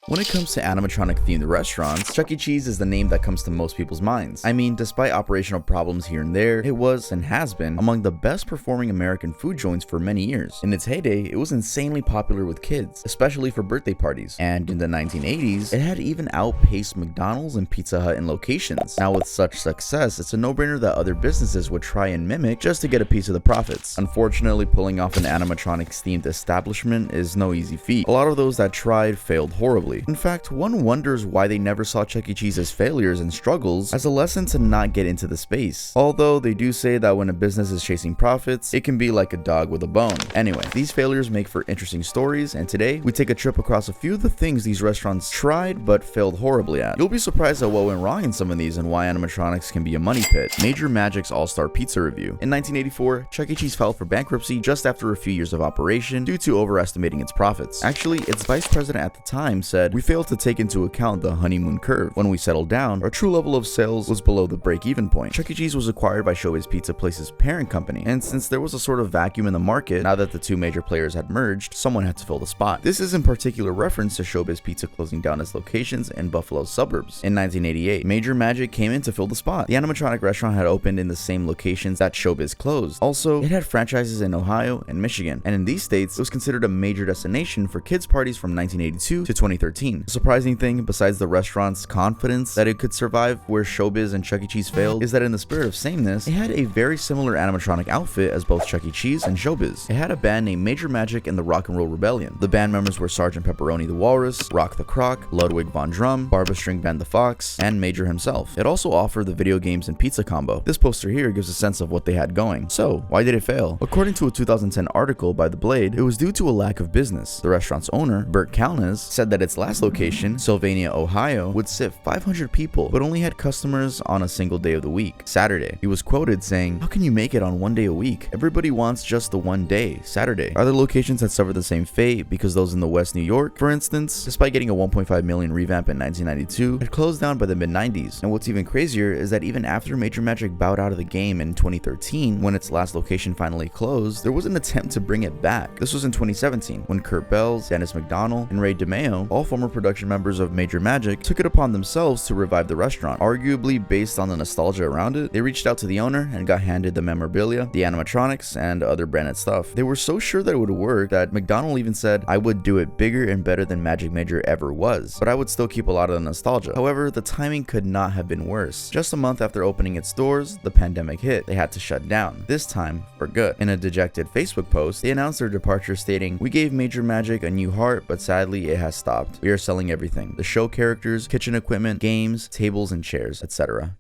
When it comes to animatronic themed restaurants, Chuck E. Cheese is the name that comes to most people's minds. I mean, despite operational problems here and there, it was and has been among the best performing American food joints for many years. In its heyday, it was insanely popular with kids, especially for birthday parties. And in the 1980s, it had even outpaced McDonald's and Pizza Hut in locations. Now with such success, it's a no-brainer that other businesses would try and mimic just to get a piece of the profits. Unfortunately, pulling off an animatronics themed establishment is no easy feat. A lot of those that tried failed horribly. In fact, one wonders why they never saw Chuck E. Cheese's failures and struggles as a lesson to not get into the space. Although they do say that when a business is chasing profits, it can be like a dog with a bone. Anyway, these failures make for interesting stories, and today we take a trip across a few of the things these restaurants tried but failed horribly at. You'll be surprised at what went wrong in some of these and why animatronics can be a money pit. Major Magic's All-Star Pizza Review. In 1984, Chuck E. Cheese filed for bankruptcy just after a few years of operation due to overestimating its profits. Actually, its vice president at the time said, "We failed to take into account the honeymoon curve. When we settled down, our true level of sales was below the break-even point." Chuck E. Cheese was acquired by Showbiz Pizza Place's parent company, and since there was a sort of vacuum in the market, now that the two major players had merged, someone had to fill the spot. This is in particular reference to Showbiz Pizza closing down its locations in Buffalo's suburbs. In 1988, Major Magic came in to fill the spot. The animatronic restaurant had opened in the same locations that Showbiz closed. Also, it had franchises in Ohio and Michigan, and in these states, it was considered a major destination for kids' parties from 1982 to 2013. The surprising thing, besides the restaurant's confidence that it could survive where Showbiz and Chuck E. Cheese failed, is that in the spirit of sameness, it had a very similar animatronic outfit as both Chuck E. Cheese and Showbiz. It had a band named Major Magic and the Rock and Roll Rebellion. The band members were Sergeant Pepperoni the Walrus, Rock the Croc, Ludwig von Drum, Barbra String Band the Fox, and Major himself. It also offered the video games and pizza combo. This poster here gives a sense of what they had going. So, why did it fail? According to a 2010 article by The Blade, it was due to a lack of business. The restaurant's owner, Bert Kalnes, said that its last location, Sylvania, Ohio, would sit 500 people, but only had customers on a single day of the week, Saturday. He was quoted saying, "How can you make it on one day a week? Everybody wants just the one day, Saturday." Other locations had suffered the same fate because those in the West New York, for instance, despite getting a $1.5 million revamp in 1992, had closed down by the mid-90s. And what's even crazier is that even after Major Magic bowed out of the game in 2013, when its last location finally closed, there was an attempt to bring it back. This was in 2017, when Kurt Bells, Dennis McDonald, and Ray DeMeo, all former production members of Major Magic, took it upon themselves to revive the restaurant. Arguably based on the nostalgia around it, they reached out to the owner and got handed the memorabilia, the animatronics, and other branded stuff. They were so sure that it would work that McDonald even said, "I would do it bigger and better than Magic Major ever was, but I would still keep a lot of the nostalgia." However, the timing could not have been worse. Just a month after opening its doors, the pandemic hit. They had to shut down, this time for good. In a dejected Facebook post, they announced their departure stating, "We gave Major Magic a new heart, but sadly it has stopped. We are selling everything. The show characters, kitchen equipment, games, tables and chairs, etc."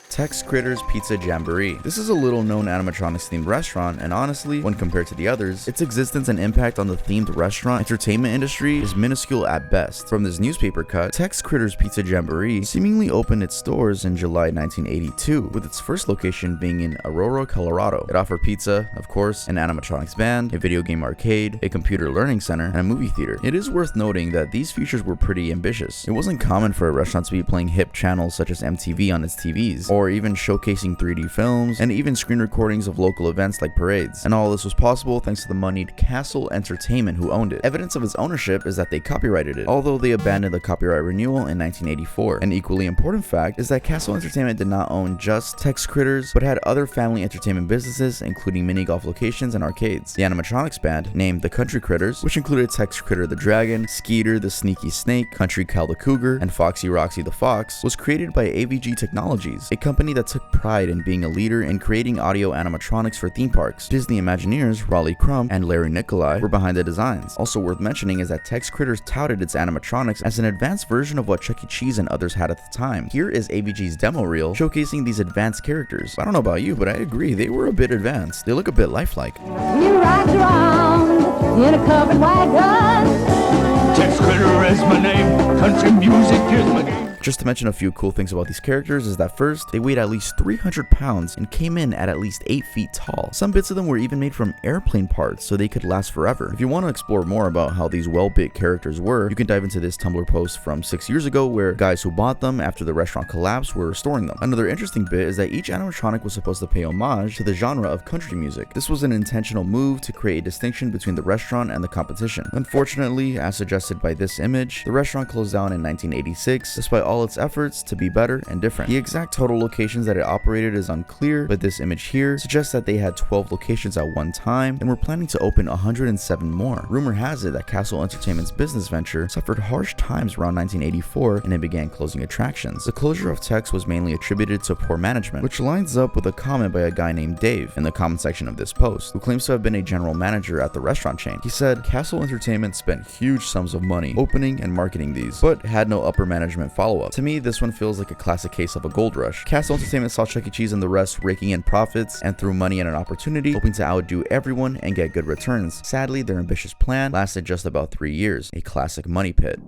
Tex Critter's Pizza Jamboree. This is a little known animatronics themed restaurant, and honestly, when compared to the others, its existence and impact on the themed restaurant entertainment industry is minuscule at best. From this newspaper cut, Tex Critter's Pizza Jamboree seemingly opened its doors in July 1982, with its first location being in Aurora, Colorado. It offered pizza, of course, an animatronics band, a video game arcade, a computer learning center, and a movie theater. It is worth noting that these features were pretty ambitious. It wasn't common for a restaurant to be playing hip channels such as MTV on its TVs, or even showcasing 3D films, and even screen recordings of local events like parades. And all this was possible thanks to the moneyed Castle Entertainment who owned it. Evidence of its ownership is that they copyrighted it, although they abandoned the copyright renewal in 1984. An equally important fact is that Castle Entertainment did not own just Tex Critters, but had other family entertainment businesses, including mini golf locations and arcades. The animatronics band, named the Country Critters, which included Tex Critter the Dragon, Skeeter the Sneaky Snake, Country Cal the Cougar, and Foxy Roxy the Fox, was created by AVG Technologies, a company that took pride in being a leader in creating audio animatronics for theme parks. Disney Imagineers Raleigh Crump and Larry Nicolai were behind the designs. Also worth mentioning is that Tex Critters touted its animatronics as an advanced version of what Chuck E. Cheese and others had at the time. Here is AVG's demo reel showcasing these advanced characters. I don't know about you, but I agree, they were a bit advanced. They look a bit lifelike. He rides around in a covered wagon. Tex Critter is my name, country music is my game. Just to mention a few cool things about these characters is that first, they weighed at least 300 pounds and came in at least 8 feet tall. Some bits of them were even made from airplane parts so they could last forever. If you want to explore more about how these well-built characters were, you can dive into this Tumblr post from 6 years ago where guys who bought them after the restaurant collapsed were restoring them. Another interesting bit is that each animatronic was supposed to pay homage to the genre of country music. This was an intentional move to create a distinction between the restaurant and the competition. Unfortunately, as suggested by this image, the restaurant closed down in 1986 despite all its efforts to be better and different. The exact total locations that it operated is unclear, but this image here suggests that they had 12 locations at one time and were planning to open 107 more. Rumor has it that Castle Entertainment's business venture suffered harsh times around 1984 and it began closing attractions. The closure of Tex was mainly attributed to poor management, which lines up with a comment by a guy named Dave in the comment section of this post, who claims to have been a general manager at the restaurant chain. He said, Castle Entertainment spent huge sums of money opening and marketing these, but had no upper management follow-up. To me, this one feels like a classic case of a gold rush. Castle Entertainment saw Chuck E. Cheese and the rest raking in profits and threw money at an opportunity, hoping to outdo everyone and get good returns. Sadly, their ambitious plan lasted just about 3 years, a classic money pit.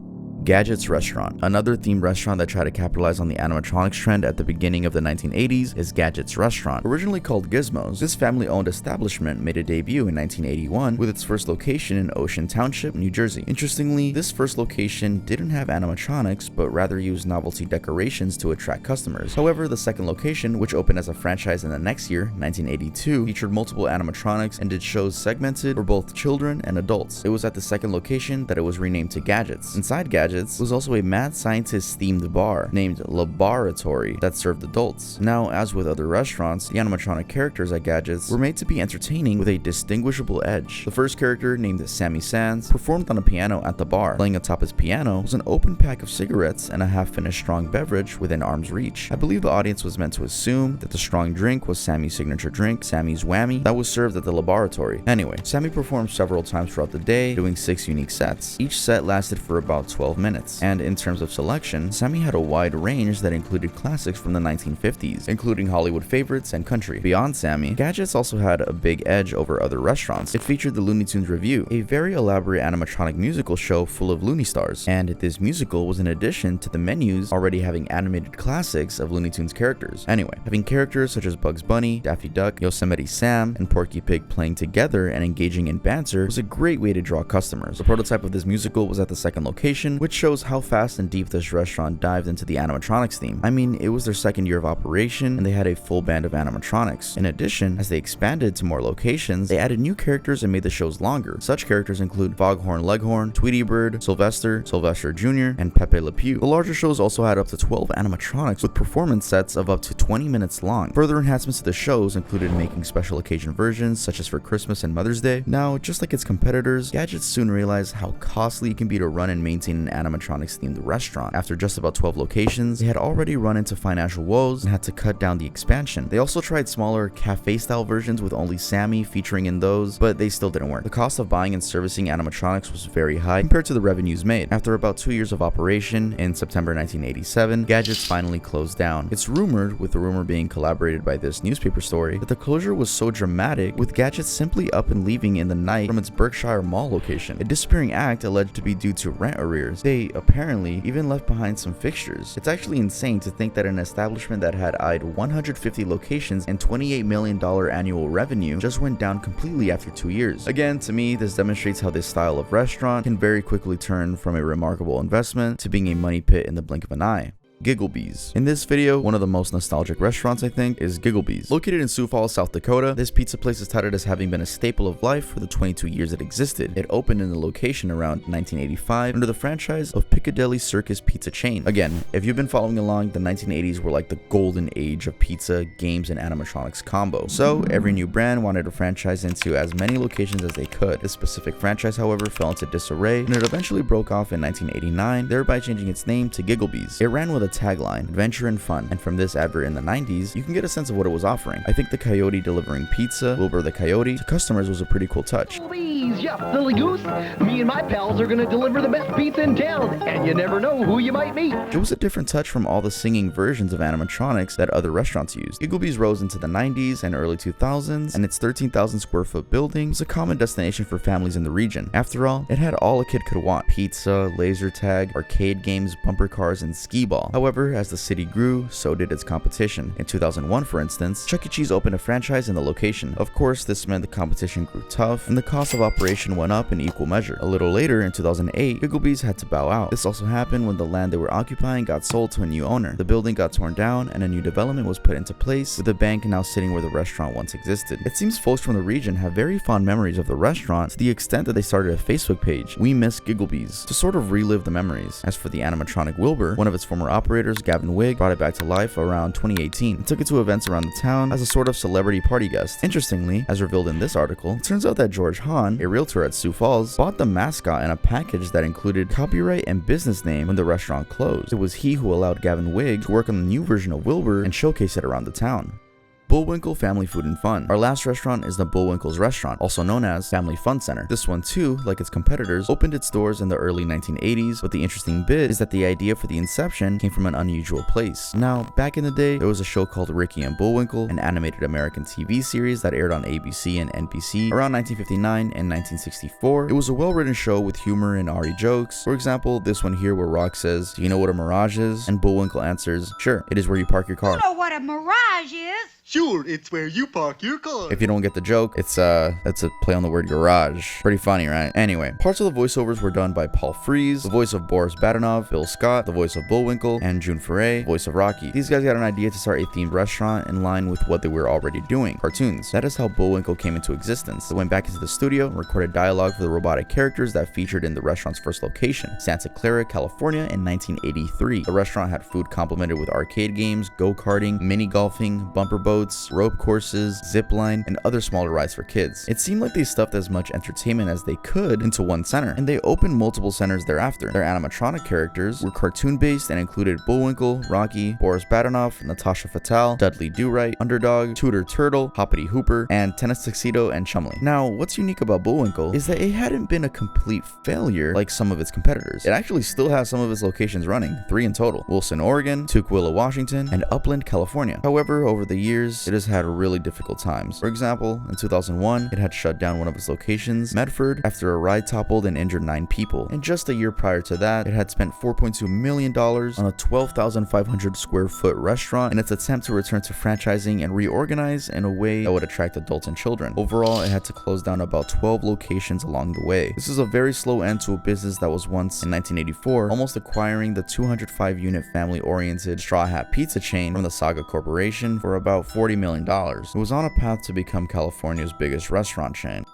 Gadget's Restaurant. Another themed restaurant that tried to capitalize on the animatronics trend at the beginning of the 1980s is Gadget's Restaurant. Originally called Gizmos, this family-owned establishment made a debut in 1981 with its first location in Ocean Township, New Jersey. Interestingly, this first location didn't have animatronics, but rather used novelty decorations to attract customers. However, the second location, which opened as a franchise in the next year, 1982, featured multiple animatronics and did shows segmented for both children and adults. It was at the second location that it was renamed to Gadgets. Inside Gadgets was also a mad scientist themed bar named Laboratory that served adults. Now, as with other restaurants, the animatronic characters at Gadgets were made to be entertaining with a distinguishable edge. The first character, named Sammy Sands, performed on a piano at the bar. Playing atop his piano was an open pack of cigarettes and a half-finished strong beverage within arm's reach. I believe the audience was meant to assume that the strong drink was Sammy's signature drink, Sammy's Whammy, that was served at the laboratory. Anyway, Sammy performed several times throughout the day, doing 6 unique sets. Each set lasted for about 12 minutes, and in terms of selection, Sammy had a wide range that included classics from the 1950s, including Hollywood favorites and country. Beyond Sammy, Gadgets also had a big edge over other restaurants. It featured the Looney Tunes Revue, a very elaborate animatronic musical show full of Looney stars, and this musical was in addition to the menus already having animated classics of Looney Tunes characters. Anyway, having characters such as Bugs Bunny, Daffy Duck, Yosemite Sam, and Porky Pig playing together and engaging in banter was a great way to draw customers. The prototype of this musical was at the second location, which shows how fast and deep this restaurant dived into the animatronics theme. I mean, it was their second year of operation and they had a full band of animatronics. In addition, as they expanded to more locations, they added new characters and made the shows longer. Such characters include Foghorn Leghorn, Tweety Bird, Sylvester Jr., and Pepe Le Pew. The larger shows also had up to 12 animatronics with performance sets of up to 20 minutes long. Further enhancements to the shows included making special occasion versions such as for Christmas and Mother's Day. Now, just like its competitors, Gadgets soon realized how costly it can be to run and maintain an animatronics themed restaurant. After just about 12 locations, they had already run into financial woes and had to cut down the expansion. They also tried smaller cafe-style versions with only Sammy featuring in those, but they still didn't work. The cost of buying and servicing animatronics was very high compared to the revenues made. After about 2 years of operation, in September 1987, Gadgets finally closed down. It's rumored, with the rumor being collaborated by this newspaper story, that the closure was so dramatic, with Gadgets simply up and leaving in the night from its Berkshire Mall location. A disappearing act alleged to be due to rent arrears. They apparently even left behind some fixtures. It's actually insane to think that an establishment that had eyed 150 locations and $28 million annual revenue just went down completely after 2 years. Again, to me, this demonstrates how this style of restaurant can very quickly turn from a remarkable investment to being a money pit in the blink of an eye. Gigglebees. In this video, one of the most nostalgic restaurants I think is Gigglebees. Located in Sioux Falls, South Dakota, this pizza place is touted as having been a staple of life for the 22 years it existed. It opened in the location around 1985 under the franchise of Piccadilly Circus pizza chain. Again, if you've been following along, the 1980s were like the golden age of pizza, games, and animatronics combo. So every new brand wanted to franchise into as many locations as they could. This specific franchise, however, fell into disarray and it eventually broke off in 1989, thereby changing its name to Gigglebees. It ran with a tagline, adventure and fun, and from this advert in the 90s, you can get a sense of what it was offering. I think the coyote delivering pizza, Wilbur the Coyote, to customers was a pretty cool touch. Please, yeah, silly goose. Me and my pals are gonna deliver the best pizza in town, and you never know who you might meet. It was a different touch from all the singing versions of animatronics that other restaurants used. Gigglebees rose into the 90s and early 2000s, and its 13,000 square foot building was a common destination for families in the region. After all, it had all a kid could want: pizza, laser tag, arcade games, bumper cars, and skee ball. However, as the city grew, so did its competition. In 2001, for instance, Chuck E. Cheese opened a franchise in the location. Of course, this meant the competition grew tough, and the cost of operation went up in equal measure. A little later, in 2008, Gigglebees had to bow out. This also happened when the land they were occupying got sold to a new owner. The building got torn down, and a new development was put into place, with the bank now sitting where the restaurant once existed. It seems folks from the region have very fond memories of the restaurant, to the extent that they started a Facebook page, We Miss Gigglebees, to sort of relive the memories. As for the animatronic Wilbur, one of its former operators, Gavin Wig, brought it back to life around 2018 and took it to events around the town as a sort of celebrity party guest. Interestingly, as revealed in this article, it turns out that George Hahn, a realtor at Sioux Falls, bought the mascot in a package that included copyright and business name when the restaurant closed. It was he who allowed Gavin Wig to work on the new version of Wilbur and showcase it around the town. Bullwinkle Family Food and Fun. Our last restaurant is the Bullwinkle's Restaurant, also known as Family Fun Center. This one too, like its competitors, opened its doors in the early 1980s, but the interesting bit is that the idea for the inception came from an unusual place. Now, back in the day, there was a show called Ricky and Bullwinkle, an animated American TV series that aired on ABC and NBC around 1959 and 1964. It was a well-written show with humor and RE jokes. For example, this one here where Rock says, "Do you know what a mirage is?" And Bullwinkle answers, "Sure, it is where you park your car." You know what a mirage is? Sure, it's where you park your car. If you don't get the joke, that's a play on the word garage. Pretty funny, right? Anyway, parts of the voiceovers were done by Paul Frees, the voice of Boris Badenov, Bill Scott, the voice of Bullwinkle, and June Foray, voice of Rocky. These guys got an idea to start a themed restaurant in line with what they were already doing, cartoons. That is how Bullwinkle came into existence. They went back into the studio and recorded dialogue for the robotic characters that featured in the restaurant's first location, Santa Clara, California in 1983. The restaurant had food complemented with arcade games, go-karting, mini golfing, bumper boats, rope courses, zip line, and other smaller rides for kids. It seemed like they stuffed as much entertainment as they could into one center, and they opened multiple centers thereafter. Their animatronic characters were cartoon-based and included Bullwinkle, Rocky, Boris Badenov, Natasha Fatale, Dudley Do-Right, Underdog, Tudor Turtle, Hoppity Hooper, and Tennis Tuxedo and Chumley. Now, what's unique about Bullwinkle is that it hadn't been a complete failure like some of its competitors. It actually still has some of its locations running, 3 in total: Wilson, Oregon, Tukwila, Washington, and Upland, California. However, over the years, it has had really difficult times. For example, in 2001, it had shut down one of its locations, Medford, after a ride toppled and injured 9 people. And just a year prior to that, it had spent $4.2 million on a 12,500 square foot restaurant in its attempt to return to franchising and reorganize in a way that would attract adults and children. Overall, it had to close down about 12 locations along the way. This is a very slow end to a business that was once, in 1984, almost acquiring the 205-unit family-oriented Straw Hat Pizza chain from the Saga Corporation for about $40 million. It was on a path to become California's biggest restaurant chain.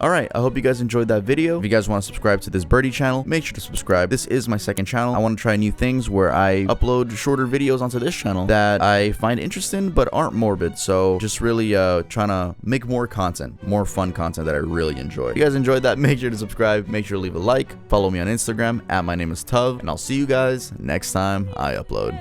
Alright, I hope you guys enjoyed that video. If you guys want to subscribe to this Bertie channel, make sure to subscribe. This is my second channel. I want to try new things where I upload shorter videos onto this channel that I find interesting but aren't morbid. So just really trying to make more content, more fun content that I really enjoy. If you guys enjoyed that, make sure to subscribe, make sure to leave a like, follow me on Instagram @mynameistov, and I'll see you guys next time I upload.